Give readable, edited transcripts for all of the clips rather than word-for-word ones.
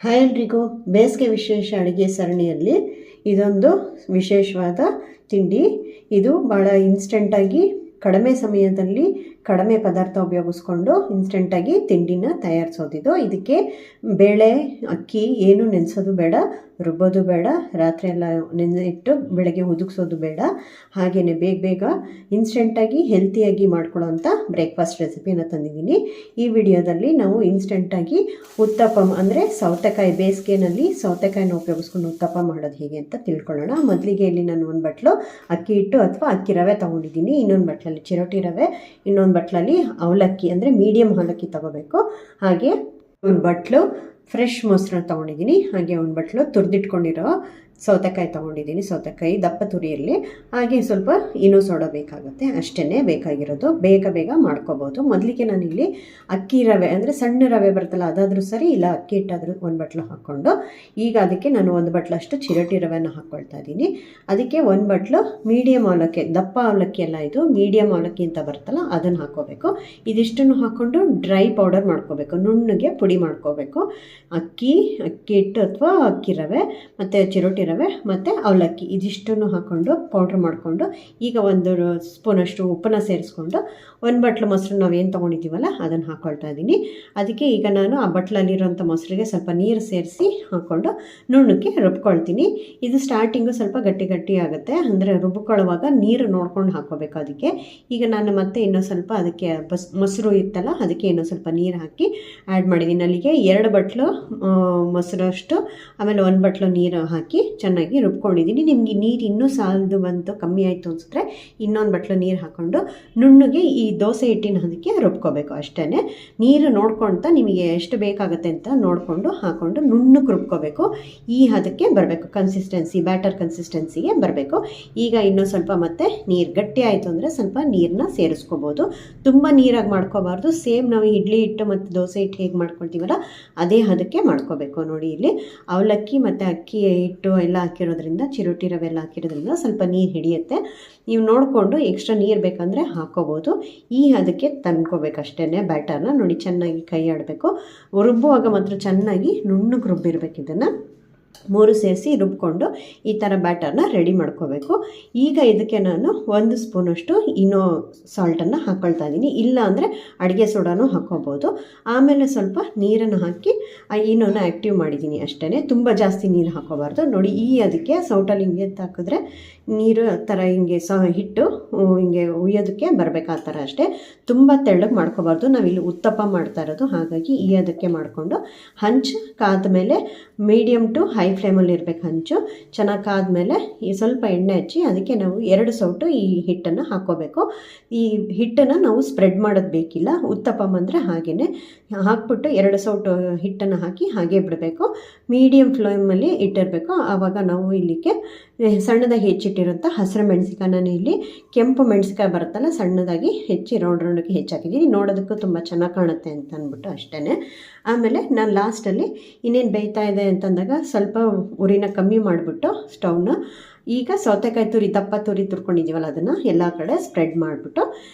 Hi ಎಲ್ರಿಗೂ. ಬೇಸಿಗೆ ವಿಶೇಷ ಅಡುಗೆ ಸರಣಿಯಲ್ಲಿ ಇದೊಂದು ವಿಶೇಷವಾದ ತಿಂಡಿ. ಇದು ಭಾಳ ಇನ್ಸ್ಟೆಂಟಾಗಿ ಕಡಿಮೆ ಸಮಯದಲ್ಲಿ ಕಡಿಮೆ ಪದಾರ್ಥ ಉಪಯೋಗಿಸ್ಕೊಂಡು ಇನ್ಸ್ಟೆಂಟಾಗಿ ತಿಂಡಿನ ತಯಾರಿಸೋದಿದು. ಇದಕ್ಕೆ ಬೇಳೆ ಅಕ್ಕಿ ಏನು ನೆನೆಸೋದು ಬೇಡ, ರುಬ್ಬೋದು ಬೇಡ, ರಾತ್ರಿ ಎಲ್ಲ ಇಟ್ಟು ಬೆಳಗ್ಗೆ ಹುದುಗಿಸೋದು ಬೇಡ. ಹಾಗೆಯೇ ಬೇಗ ಇನ್ಸ್ಟೆಂಟಾಗಿ ಹೆಲ್ತಿಯಾಗಿ ಮಾಡ್ಕೊಳ್ಳೋವಂಥ ಬ್ರೇಕ್ಫಾಸ್ಟ್ ರೆಸಿಪಿನ ತಂದಿದ್ದೀನಿ. ಈ ವಿಡಿಯೋದಲ್ಲಿ ನಾವು ಇನ್ಸ್ಟೆಂಟಾಗಿ ಉತ್ತಪ್ಪಂ ಅಂದರೆ ಸೌತೆಕಾಯಿ, ಬೇಸಿಗೆನಲ್ಲಿ ಸೌತೆಕಾಯಿನ ಉಪಯೋಗಿಸ್ಕೊಂಡು ಉತ್ತಪ್ಪ ಮಾಡೋದು ಹೇಗೆ ಅಂತ ತಿಳ್ಕೊಳ್ಳೋಣ. ಮೊದಲಿಗೆ ಇಲ್ಲಿ ನಾನು ಒಂದು ಬಟ್ಲು ಅಕ್ಕಿ ಹಿಟ್ಟು ಅಥವಾ ಅಕ್ಕಿ ರವೆ ತೊಗೊಂಡಿದ್ದೀನಿ, ಇನ್ನೊಂದು ಬಟ್ಲಲ್ಲಿ ಚಿರೋಟಿ ರವೆ, ಇನ್ನೊಂದು ಬಟ್ಲಲ್ಲಿ ಅವಲಕ್ಕಿ ಅಂದರೆ ಮೀಡಿಯಮ್ ಅವಲಕ್ಕಿ ತೊಗೋಬೇಕು. ಹಾಗೆ ಒಂದು ಬಟ್ಲು ಫ್ರೆಶ್ ಮೊಸರನ್ನ ತೊಗೊಂಡಿದ್ದೀನಿ. ಹಾಗೆ ಒಂದು ಬಟ್ಲು ತುರಿದಿಟ್ಕೊಂಡಿರೋ ಸೌತೆಕಾಯಿ ತೊಗೊಂಡಿದ್ದೀನಿ, ಸೌತೆಕಾಯಿ ದಪ್ಪ ತುರಿಯಲ್ಲಿ. ಹಾಗೆ ಸ್ವಲ್ಪ ಇನ್ನೂ ಸೋಡಾ ಬೇಕಾಗುತ್ತೆ, ಅಷ್ಟೇ ಬೇಕಾಗಿರೋದು. ಬೇಗ ಮಾಡ್ಕೋಬೋದು. ಮೊದಲಿಗೆ ನಾನಿಲ್ಲಿ ಅಕ್ಕಿ ರವೆ ಅಂದರೆ ಸಣ್ಣ ರವೆ ಬರುತ್ತಲ್ಲ ಅದಾದರೂ ಸರಿ, ಇಲ್ಲ ಅಕ್ಕಿ ಹಿಟ್ಟಾದರೂ ಒಂದು ಬಟ್ಲು ಹಾಕ್ಕೊಂಡು, ಈಗ ಅದಕ್ಕೆ ನಾನು ಒಂದು ಬಟ್ಲಷ್ಟು ಚಿರೋಟಿ ರವೆನ ಹಾಕ್ಕೊಳ್ತಾ ಇದ್ದೀನಿ. ಅದಕ್ಕೆ ಒಂದು ಬಟ್ಲು ಮೀಡಿಯಮ್ ಅವಲಕ್ಕಿ, ದಪ್ಪ ಅವಲಕ್ಕಿ ಎಲ್ಲ ಇದು ಮೀಡಿಯಮ್ ಅವಲಕ್ಕಿ ಅಂತ ಬರುತ್ತಲ್ಲ ಅದನ್ನು ಹಾಕ್ಕೋಬೇಕು. ಇದಿಷ್ಟನ್ನು ಹಾಕ್ಕೊಂಡು ಡ್ರೈ ಪೌಡರ್ ಮಾಡ್ಕೋಬೇಕು, ನುಣ್ಣಗೆ ಪುಡಿ ಮಾಡ್ಕೋಬೇಕು. ಅಕ್ಕಿ ಹಿಟ್ಟು ಅಥವಾ ಅಕ್ಕಿ ರವೆ ಮತ್ತು ಚಿರೋಟಿ ರವೆ ಮತ್ತು ಅವಲಕ್ಕಿ ಇದಿಷ್ಟನ್ನು ಹಾಕ್ಕೊಂಡು ಪೌಡ್ರ್ ಮಾಡಿಕೊಂಡು, ಈಗ ಒಂದು ಸ್ಪೂನಷ್ಟು ಉಪ್ಪನ್ನು ಸೇರಿಸ್ಕೊಂಡು ಒಂದು ಬಟ್ಲು ಮೊಸರು ನಾವೇನು ತೊಗೊಂಡಿದ್ದೀವಲ್ಲ ಅದನ್ನು ಹಾಕ್ಕೊಳ್ತಾ ಇದ್ದೀನಿ. ಅದಕ್ಕೆ ಈಗ ನಾನು ಆ ಬಟ್ಲಲ್ಲಿರೋಂಥ ಮೊಸರಿಗೆ ಸ್ವಲ್ಪ ನೀರು ಸೇರಿಸಿ ಹಾಕ್ಕೊಂಡು ನುಣ್ಣಕ್ಕೆ ರುಬ್ಕೊಳ್ತೀನಿ. ಇದು ಸ್ಟಾರ್ಟಿಂಗು ಸ್ವಲ್ಪ ಗಟ್ಟಿ ಆಗುತ್ತೆ, ಅಂದರೆ ರುಬ್ಕೊಳ್ಳುವಾಗ ನೀರು ನೋಡ್ಕೊಂಡು ಹಾಕ್ಕೋಬೇಕು. ಅದಕ್ಕೆ ಈಗ ನಾನು ಮತ್ತೆ ಇನ್ನೂ ಸ್ವಲ್ಪ ಅದಕ್ಕೆ ಮೊಸರು ಇತ್ತಲ್ಲ ಅದಕ್ಕೆ ಇನ್ನೂ ಸ್ವಲ್ಪ ನೀರು ಹಾಕಿ ಆ್ಯಡ್ ಮಾಡಿದ್ದೀನಿ. ಅಲ್ಲಿಗೆ 2 ಬಟ್ಲು ಮೊಸರಷ್ಟು, ಆಮೇಲೆ 1 ಬಟ್ಲು ನೀರು ಹಾಕಿ ಚೆನ್ನಾಗಿ ರುಬ್ಕೊಂಡಿದ್ದೀನಿ. ನಿಮಗೆ ನೀರು ಇನ್ನೂ ಸಾಲದು ಬಂತು, ಕಮ್ಮಿ ಆಯಿತು ಅನಿಸಿದ್ರೆ ಇನ್ನೊಂದು ಬಟ್ಲು ನೀರು ಹಾಕ್ಕೊಂಡು ನುಣ್ಣಗೆ ಈ ದೋಸೆ ಹಿಟ್ಟಿನ ಅದಕ್ಕೆ ರುಬ್ಕೋಬೇಕು. ಅಷ್ಟೇ, ನೀರು ನೋಡ್ಕೊಳ್ತಾ ನಿಮಗೆ ಎಷ್ಟು ಬೇಕಾಗುತ್ತೆ ಅಂತ ನೋಡಿಕೊಂಡು ಹಾಕ್ಕೊಂಡು ನುಣ್ಣಗೆ ರುಬ್ಕೋಬೇಕು. ಈ ಹದಕ್ಕೆ ಬರಬೇಕು, ಕನ್ಸಿಸ್ಟೆನ್ಸಿ ಬ್ಯಾಟರ್ ಕನ್ಸಿಸ್ಟೆನ್ಸಿಗೆ ಬರಬೇಕು. ಈಗ ಇನ್ನೂ ಸ್ವಲ್ಪ ಮತ್ತೆ ನೀರು ಗಟ್ಟಿ ಆಯಿತು ಅಂದರೆ ಸ್ವಲ್ಪ ನೀರನ್ನ ಸೇರಿಸ್ಕೋಬೋದು. ತುಂಬ ನೀರಾಗಿ ಮಾಡ್ಕೋಬಾರ್ದು. ಸೇಮ್ ನಾವು ಇಡ್ಲಿ ಹಿಟ್ಟು ಮತ್ತು ದೋಸೆ ಹಿಟ್ಟು ಹೇಗೆ ಮಾಡ್ಕೊಳ್ತೀವಲ್ಲ ಅದೇ ಹದಕ್ಕೆ ಮಾಡ್ಕೋಬೇಕು. ನೋಡಿ, ಇಲ್ಲಿ ಅವಲಕ್ಕಿ ಮತ್ತು ಅಕ್ಕಿ ಹಿಟ್ಟು ಎಲ್ಲ ಹಾಕಿರೋದ್ರಿಂದ, ಚಿರೋಟಿ ರವೆ ಎಲ್ಲ ಹಾಕಿರೋದ್ರಿಂದ ಸ್ವಲ್ಪ ನೀರು ಹಿಡಿಯುತ್ತೆ. ನೀವು ನೋಡಿಕೊಂಡು ಎಕ್ಸ್ಟ್ರಾ ನೀರು ಬೇಕಂದರೆ ಹಾಕ್ಕೋಬೋದು. ಈ ಅದಕ್ಕೆ ತಂದ್ಕೋಬೇಕಷ್ಟೇ ಬ್ಯಾಟರ್ನ. ನೋಡಿ, ಚೆನ್ನಾಗಿ ಕೈ ಆಡಬೇಕು. ರುಬ್ಬುವಾಗ ಮಾತ್ರ ಚೆನ್ನಾಗಿ ನುಣ್ಣಗೆ ರುಬ್ಬಿರ್ಬೇಕು. ಇದನ್ನು 3 ಸೇರಿಸಿ ರುಬ್ಕೊಂಡು ಈ ಥರ ಬ್ಯಾಟರ್ನ ರೆಡಿ ಮಾಡ್ಕೋಬೇಕು. ಈಗ ಇದಕ್ಕೆ ನಾನು 1 ಸ್ಪೂನಷ್ಟು ಇನೋ ಸಾಲ್ಟನ್ನು ಹಾಕ್ಕೊಳ್ತಾ ಇದ್ದೀನಿ, ಇಲ್ಲ ಅಂದರೆ ಅಡುಗೆ ಸೋಡಾನು ಹಾಕ್ಕೋಬೋದು. ಆಮೇಲೆ ಸ್ವಲ್ಪ ನೀರನ್ನು ಹಾಕಿ ಆ ಇನೋನ ಆ್ಯಕ್ಟಿವ್ ಮಾಡಿದ್ದೀನಿ ಅಷ್ಟೇ. ತುಂಬ ಜಾಸ್ತಿ ನೀರು ಹಾಕ್ಕೋಬಾರ್ದು. ನೋಡಿ, ಈ ಅದಕ್ಕೆ ಸೌಟಲ್ಲಿ ಹಿಂಗೆ ಹಾಕಿದ್ರೆ ನೀರು ಥರ ಹಿಂಗೆ ಹಿಟ್ಟು ಹಿಂಗೆ ಉಯ್ಯೋದಕ್ಕೆ ಬರಬೇಕು, ಆ ಥರ ಅಷ್ಟೇ. ತುಂಬ ತೆಳ್ಳಗೆ ಮಾಡ್ಕೋಬಾರ್ದು. ನಾವಿಲ್ಲಿ ಉತ್ತಪ್ಪ ಮಾಡ್ತಾ ಇರೋದು, ಹಾಗಾಗಿ ಈ ಅದಕ್ಕೆ ಮಾಡಿಕೊಂಡು ಹಂಚು ಕಾದ ಮೇಲೆ ಮೀಡಿಯಮ್ ಟು ಹೈ ಫ್ಲೇಮಲ್ಲಿ ಇರಬೇಕು. ಹಂಚು ಚೆನ್ನಾಗಿ ಕಾದ್ಮೇಲೆ ಈ ಸ್ವಲ್ಪ ಎಣ್ಣೆ ಹಚ್ಚಿ ಅದಕ್ಕೆ ನಾವು 2 ಸೌಟು ಈ ಹಿಟ್ಟನ್ನು ಹಾಕ್ಕೋಬೇಕು. ಈ ಹಿಟ್ಟನ್ನು ನಾವು ಸ್ಪ್ರೆಡ್ ಮಾಡೋದು ಬೇಕಿಲ್ಲ. ಉತ್ತಪ್ಪಂ ಅಂದರೆ ಹಾಗೆಯೇ ಹಾಕ್ಬಿಟ್ಟು 2 ಸೌಟು ಹಿಟ್ಟನ್ನು ಹಾಕಿ ಹಾಗೆ ಬಿಡಬೇಕು. ಮೀಡಿಯಮ್ ಫ್ಲೇಮಲ್ಲಿ ಇಟ್ಟಿರಬೇಕು. ಆವಾಗ ನಾವು ಇಲ್ಲಿಗೆ ಸಣ್ಣದಾಗಿ ಹೆಚ್ಚಿಟ್ಟಿರೋಂಥ ಹಸಿರು ಮೆಣಸಿಕಾಯಿ, ನಾನು ಇಲ್ಲಿ ಕೆಂಪು ಮೆಣಸಿಕಾಯಿ ಬರುತ್ತಲ್ಲ ಸಣ್ಣದಾಗಿ ಹೆಚ್ಚಿ ರೌಂಡ್ಗೆ ಹೆಚ್ಚಾಕಿದ್ದೀನಿ. ನೋಡೋದಕ್ಕೂ ತುಂಬ ಚೆನ್ನಾಗಿ ಕಾಣುತ್ತೆ ಅಂತ ಅಂದ್ಬಿಟ್ಟು ಅಷ್ಟೇ. ಆಮೇಲೆ ನಾನು ಲಾಸ್ಟಲ್ಲಿ ಇನ್ನೇನು ಬೇಯ್ತಾ ಇದೆ ಅಂತಂದಾಗ ಸ್ವಲ್ಪ ಉರಿನ ಕಮ್ಮಿ ಮಾಡಿಬಿಟ್ಟು ಸ್ಟವ್ನ ಈಗ ಸೌತೆಕಾಯಿ ದಪ್ಪ ತುರಿ ತುರ್ಕೊಂಡಿದ್ದೀವಲ್ಲ ಅದನ್ನು ಎಲ್ಲ ಕಡೆ ಸ್ಪ್ರೆಡ್ ಮಾಡಿಬಿಟ್ಟು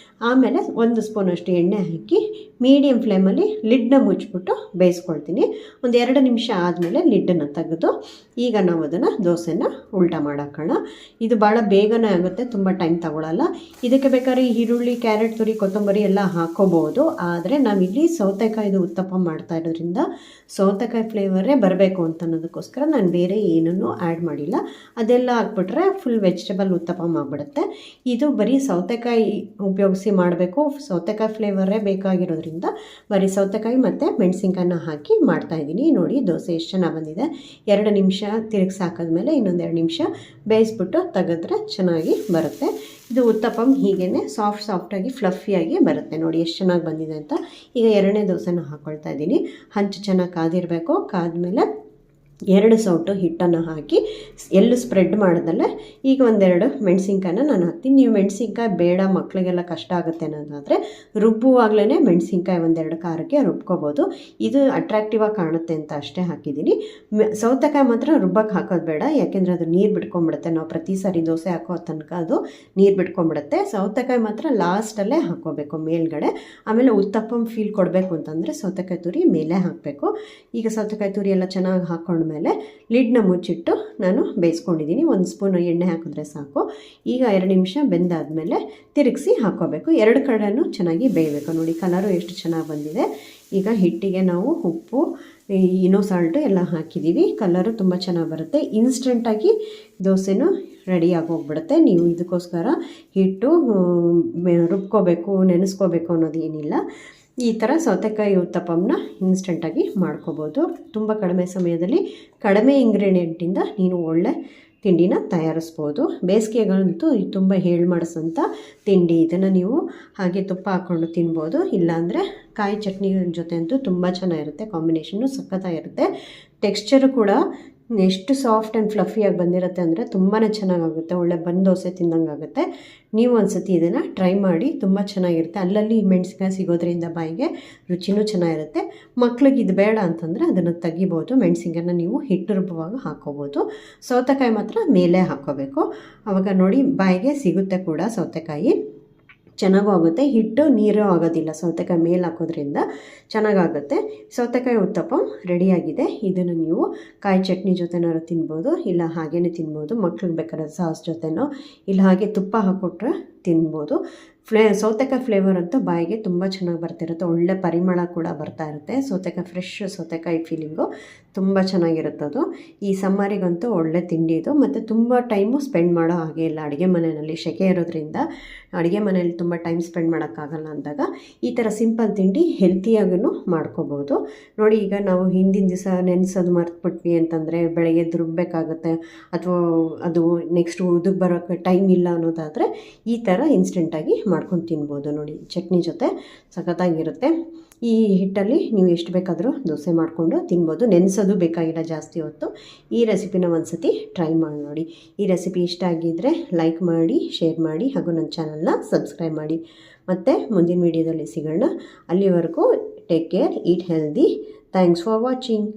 ಆಮೇಲೆ 1 ಸ್ಪೂನಷ್ಟು ಎಣ್ಣೆ ಹಾಕಿ ಮೀಡಿಯಮ್ ಫ್ಲೇಮಲ್ಲಿ ಲಿಡ್ನ ಮುಚ್ಚಿಬಿಟ್ಟು ಬೇಯಿಸ್ಕೊಳ್ತೀನಿ. ಒಂದು 2 ನಿಮಿಷ ಆದಮೇಲೆ ಲಿಡ್ಡನ್ನು ತೆಗೆದು ಈಗ ನಾವು ಅದನ್ನು ದೋಸೆನ ಉಲ್ಟಾ ಮಾಡಾಕೋಣ. ಇದು ಭಾಳ ಬೇಗನೆ ಆಗುತ್ತೆ, ತುಂಬ ಟೈಮ್ ತಗೊಳ್ಳಲ್ಲ. ಇದಕ್ಕೆ ಬೇಕಾದ್ರೆ ಈರುಳ್ಳಿ, ಕ್ಯಾರೆಟ್ ತುರಿ, ಕೊತ್ತಂಬರಿ ಎಲ್ಲ ಹಾಕೋಬೋದು. ಆದರೆ ನಾವಿಲ್ಲಿ ಸೌತೆಕಾಯಿದು ಉತ್ತಪ್ಪ ಮಾಡ್ತಾ ಇರೋದ್ರಿಂದ ಸೌತೆಕಾಯಿ ಫ್ಲೇವರೇ ಬರಬೇಕು ಅಂತ ಅನ್ನೋದಕ್ಕೋಸ್ಕರ ನಾನು ಬೇರೆ ಏನನ್ನೂ ಆ್ಯಡ್ ಮಾಡಿಲ್ಲ. ಅದೆಲ್ಲ ಹಾಕ್ಬಿಟ್ರೆ ಫುಲ್ ವೆಜಿಟೇಬಲ್ ಉತ್ತಪ್ಪ ಮಾಡಿಬಿಡುತ್ತೆ. ಇದು ಬರೀ ಸೌತೆಕಾಯಿ ಉಪಯೋಗಿಸಿ ಮಾಡಬೇಕು. ಸೌತೆಕಾಯಿ ಫ್ಲೇವರೇ ಬೇಕಾಗಿರೋದ್ರಿಂದ ಬರೀ ಸೌತೆಕಾಯಿ ಮತ್ತು ಮೆಣಸಿನ್ಕಾಯಿನ ಹಾಕಿ ಮಾಡ್ತಾಯಿದ್ದೀನಿ. ನೋಡಿ, ದೋಸೆ ಎಷ್ಟು ಚೆನ್ನಾಗಿ ಬಂದಿದೆ. 2 ನಿಮಿಷ ತಿರುಗಿಸಿ ಹಾಕಿದ್ಮೇಲೆ ಇನ್ನೊಂದು 2 ನಿಮಿಷ ಬೇಯಿಸ್ಬಿಟ್ಟು ತೆಗೆದ್ರೆ ಚೆನ್ನಾಗಿ ಬರುತ್ತೆ. ಇದು ಉತ್ತಪ್ಪಂ ಹೀಗೇ ಸಾಫ್ಟಾಗಿ ಫ್ಲಫಿಯಾಗಿ ಬರುತ್ತೆ. ನೋಡಿ ಎಷ್ಟು ಚೆನ್ನಾಗಿ ಬಂದಿದೆ ಅಂತ. ಈಗ 2ನೇ ದೋಸೆನ ಹಾಕ್ಕೊಳ್ತಾ ಇದ್ದೀನಿ. ಹಂಚು ಚೆನ್ನಾಗಿ ಕಾದಿರಬೇಕು. ಕಾದ್ಮೇಲೆ 2 ಸೌಟು ಹಿಟ್ಟನ್ನು ಹಾಕಿ ಎಲ್ಲೂ ಸ್ಪ್ರೆಡ್ ಮಾಡ್ದಲ್ಲೇ ಈಗ ಒಂದೆರಡು ಮೆಣಸಿನ್ಕಾಯಿನ ನಾನು ಹಾಕ್ತೀನಿ. ನೀವು ಮೆಣಸಿನ್ಕಾಯಿ ಬೇಡ ಮಕ್ಕಳಿಗೆಲ್ಲ ಕಷ್ಟ ಆಗುತ್ತೆ ಅನ್ನೋದಾದರೆ ರುಬ್ಬುವಾಗಲೇ ಮೆಣಸಿನ್ಕಾಯಿ ಒಂದೆರಡು ಖಾರಕ್ಕೆ ರುಬ್ಕೋಬೋದು. ಇದು ಅಟ್ರಾಕ್ಟಿವ್ ಆಗಿ ಕಾಣುತ್ತೆ ಅಂತ ಅಷ್ಟೇ ಹಾಕಿದ್ದೀನಿ. ಸೌತೆಕಾಯಿ ಮಾತ್ರ ರುಬ್ಬಕ್ಕೆ ಹಾಕೋದು ಬೇಡ, ಯಾಕೆಂದರೆ ಅದು ನೀರು ಬಿಟ್ಕೊಂಡ್ಬಿಡುತ್ತೆ. ನಾವು ಪ್ರತಿ ಸಾರಿ ದೋಸೆ ಹಾಕೋ ತನಕ ಅದು ನೀರು ಬಿಟ್ಕೊಂಡ್ಬಿಡುತ್ತೆ. ಸೌತೆಕಾಯಿ ಮಾತ್ರ ಲಾಸ್ಟಲ್ಲೇ ಹಾಕ್ಕೋಬೇಕು ಮೇಲ್ಗಡೆ. ಆಮೇಲೆ ಉತ್ತಪ್ಪಂ ಫೀಲ್ ಕೊಡಬೇಕು ಅಂತಂದರೆ ಸೌತೆಕಾಯಿ ತುರಿ ಮೇಲೆ ಹಾಕಬೇಕು. ಈಗ ಸೌತೆಕಾಯಿ ತುರಿ ಎಲ್ಲ ಚೆನ್ನಾಗಿ ಹಾಕ್ಕೊಂಡ್ಮೇಲೆ ಲಿಡ್ನ ಮುಚ್ಚಿಟ್ಟು ನಾನು ಬೇಯಿಸ್ಕೊಂಡಿದ್ದೀನಿ. 1 ಸ್ಪೂನ್ ಎಣ್ಣೆ ಹಾಕಿದ್ರೆ ಸಾಕು. ಈಗ 2 ನಿಮಿಷ ಬೆಂದಾದಮೇಲೆ ತಿರುಗಿಸಿ ಹಾಕ್ಕೋಬೇಕು. 2 ಕಡೆನೂ ಚೆನ್ನಾಗಿ ಬೇಯಬೇಕು. ನೋಡಿ ಕಲರು ಎಷ್ಟು ಚೆನ್ನಾಗಿ ಬಂದಿದೆ. ಈಗ ಹಿಟ್ಟಿಗೆ ನಾವು ಉಪ್ಪು, ಇನೋ ಸಾಲ್ಟು ಎಲ್ಲ ಹಾಕಿದ್ದೀವಿ. ಕಲರು ತುಂಬ ಚೆನ್ನಾಗಿ ಬರುತ್ತೆ. ಇನ್ಸ್ಟೆಂಟಾಗಿ ದೋಸೆನೂ ರೆಡಿಯಾಗಿ ಹೋಗ್ಬಿಡುತ್ತೆ. ನೀವು ಇದಕ್ಕೋಸ್ಕರ ಹಿಟ್ಟು ರುಬ್ಕೋಬೇಕು, ನೆನೆಸ್ಕೋಬೇಕು ಅನ್ನೋದು ಏನಿಲ್ಲ. ಈ ಥರ ಸೌತೆಕಾಯಿ ಉತ್ತಪ್ಪಂನ ಇನ್ಸ್ಟೆಂಟಾಗಿ ಮಾಡ್ಕೋಬೋದು. ತುಂಬ ಕಡಿಮೆ ಸಮಯದಲ್ಲಿ ಕಡಿಮೆ ಇಂಗ್ರೀಡಿಯೆಂಟಿಂದ ನೀನು ಒಳ್ಳೆ ತಿಂಡಿನ ತಯಾರಿಸ್ಬೋದು. ಬೇಸಿಗೆಗಂತೂ ತುಂಬ ಮಾಡಿಸೋಂಥ ತಿಂಡಿ. ಇದನ್ನು ನೀವು ಹಾಗೆ ತುಪ್ಪ ಹಾಕ್ಕೊಂಡು ತಿನ್ಬೋದು. ಇಲ್ಲಾಂದರೆ ಕಾಯಿ ಚಟ್ನಿ ಜೊತೆ ಅಂತೂ ತುಂಬ ಚೆನ್ನಾಗಿರುತ್ತೆ. ಕಾಂಬಿನೇಷನ್ನು ಸಖತ್ತಾಗಿರುತ್ತೆ. ಟೆಕ್ಸ್ಚರು ಕೂಡ ಎಷ್ಟು ಸಾಫ್ಟ್ ಆ್ಯಂಡ್ ಫ್ಲಫಿಯಾಗಿ ಬಂದಿರುತ್ತೆ ಅಂದರೆ ತುಂಬಾ ಚೆನ್ನಾಗಾಗುತ್ತೆ. ಒಳ್ಳೆ ಬಂದು ದೋಸೆ ತಿಂದಂಗೆ ಆಗುತ್ತೆ. ನೀವು ಒಂದ್ಸತಿ ಇದನ್ನು ಟ್ರೈ ಮಾಡಿ, ತುಂಬ ಚೆನ್ನಾಗಿರುತ್ತೆ. ಅಲ್ಲಲ್ಲಿ ಮೆಣಸಿನ್ಕಾಯಿ ಸಿಗೋದ್ರಿಂದ ಬಾಯಿಗೆ ರುಚಿನೂ ಚೆನ್ನಾಗಿರುತ್ತೆ. ಮಕ್ಳಿಗೆ ಇದು ಬೇಡ ಅಂತಂದರೆ ಅದನ್ನು ತೆಗಿಬೋದು. ಮೆಣಸಿನ್ಕಾಯಿನ ನೀವು ಹಿಟ್ಟು ರುಬ್ಬುವಾಗ ಹಾಕ್ಕೋಬೋದು. ಸೌತೆಕಾಯಿ ಮಾತ್ರ ಮೇಲೆ ಹಾಕ್ಕೋಬೇಕು. ಆವಾಗ ನೋಡಿ ಬಾಯಿಗೆ ಸಿಗುತ್ತೆ ಕೂಡ ಸೌತೆಕಾಯಿ. ಚೆನ್ನಾಗೂ ಆಗುತ್ತೆ. ಹಿಟ್ಟು ನೀರು ಆಗೋದಿಲ್ಲ ಸೌತೆಕಾಯಿ ಮೇಲೆ ಹಾಕೋದ್ರಿಂದ ಚೆನ್ನಾಗಾಗುತ್ತೆ. ಸೌತೆಕಾಯಿ ಉತ್ತಪ್ಪಂ ರೆಡಿಯಾಗಿದೆ. ಇದನ್ನು ನೀವು ಕಾಯಿ ಚಟ್ನಿ ಜೊತೆನಾದ್ರು ತಿನ್ಬೋದು, ಇಲ್ಲ ಹಾಗೇ ತಿನ್ಬೋದು. ಮಕ್ಳಿಗೆ ಬೇಕಾದ್ರೆ ಸಾಸ್ ಜೊತೆನೋ ಇಲ್ಲ ಹಾಗೆ ತುಪ್ಪ ಹಾಕ್ಕೊಟ್ರೆ ತಿನ್ಬೋದು. ಸೌತೆಕಾಯಿ ಫ್ಲೇವರ್ ಅಂತೂ ಬಾಯಿಗೆ ತುಂಬ ಚೆನ್ನಾಗಿ ಬರ್ತಿರುತ್ತೆ. ಒಳ್ಳೆ ಪರಿಮಳ ಕೂಡ ಬರ್ತಾ ಇರುತ್ತೆ. ಸೌತೆಕಾಯಿ ಫ್ರೆಶ್ ಸೌತೆಕಾಯಿ ಫೀಲಿಂಗು ತುಂಬ ಚೆನ್ನಾಗಿರುತ್ತದು. ಈ ಸಮ್ಮರಿಗಂತೂ ಒಳ್ಳೆ ತಿಂಡಿ ಇದು. ಮತ್ತು ತುಂಬ ಟೈಮು ಸ್ಪೆಂಡ್ ಮಾಡೋ ಹಾಗೆ ಇಲ್ಲ. ಅಡುಗೆ ಮನೆಯಲ್ಲಿ ಸೆಕೆ ಇರೋದ್ರಿಂದ ಅಡುಗೆ ಮನೆಯಲ್ಲಿ ತುಂಬ ಟೈಮ್ ಸ್ಪೆಂಡ್ ಮಾಡೋಕ್ಕಾಗಲ್ಲ ಅಂದಾಗ ಈ ಥರ ಸಿಂಪಲ್ ತಿಂಡಿ ಹೆಲ್ತಿಯಾಗೂ ಮಾಡ್ಕೋಬೋದು. ನೋಡಿ ಈಗ ನಾವು ಹಿಂದಿನ ದಿವಸ ನೆನೆಸೋದು ಮರ್ತ್ಬಿಟ್ವಿ ಅಂತಂದರೆ ಬೆಳಗ್ಗೆ ರುಬ್ಬಬೇಕಾಗುತ್ತೆ, ಅಥವಾ ಅದು ನೆಕ್ಸ್ಟ್ ಉದಕ್ಕೆ ಬರೋಕ್ಕೆ ಟೈಮ್ ಇಲ್ಲ ಅನ್ನೋದಾದರೆ ಈ ಥರ ಇನ್ಸ್ಟೆಂಟಾಗಿ ಮಾಡ್ಕೊಂಡು ತಿನ್ಬೋದು. ನೋಡಿ ಚಟ್ನಿ ಜೊತೆ ಸಖತ್ತಾಗಿರುತ್ತೆ. ಈ ಹಿಟ್ಟಲ್ಲಿ ನೀವು ಎಷ್ಟು ಬೇಕಾದರೂ ದೋಸೆ ಮಾಡಿಕೊಂಡು ತಿನ್ಬೋದು. ನೆನೆಸೋದು ಬೇಕಾಗಿಲ್ಲ ಜಾಸ್ತಿ ಹೊತ್ತು. ಈ ರೆಸಿಪಿನ ಒಂದ್ಸತಿ ಟ್ರೈ ಮಾಡಿ ನೋಡಿ. ಈ ರೆಸಿಪಿ ಇಷ್ಟ ಆಗಿದ್ದರೆ ಲೈಕ್ ಮಾಡಿ, ಶೇರ್ ಮಾಡಿ, ಹಾಗೂ ನನ್ನ ಚಾನಲ್ನ ಸಬ್ಸ್ಕ್ರೈಬ್ ಮಾಡಿ. ಮತ್ತು ಮುಂದಿನ ವೀಡಿಯೋದಲ್ಲಿ ಸಿಗೋಣ. ಅಲ್ಲಿವರೆಗೂ take care, eat healthy. Thanks for watching.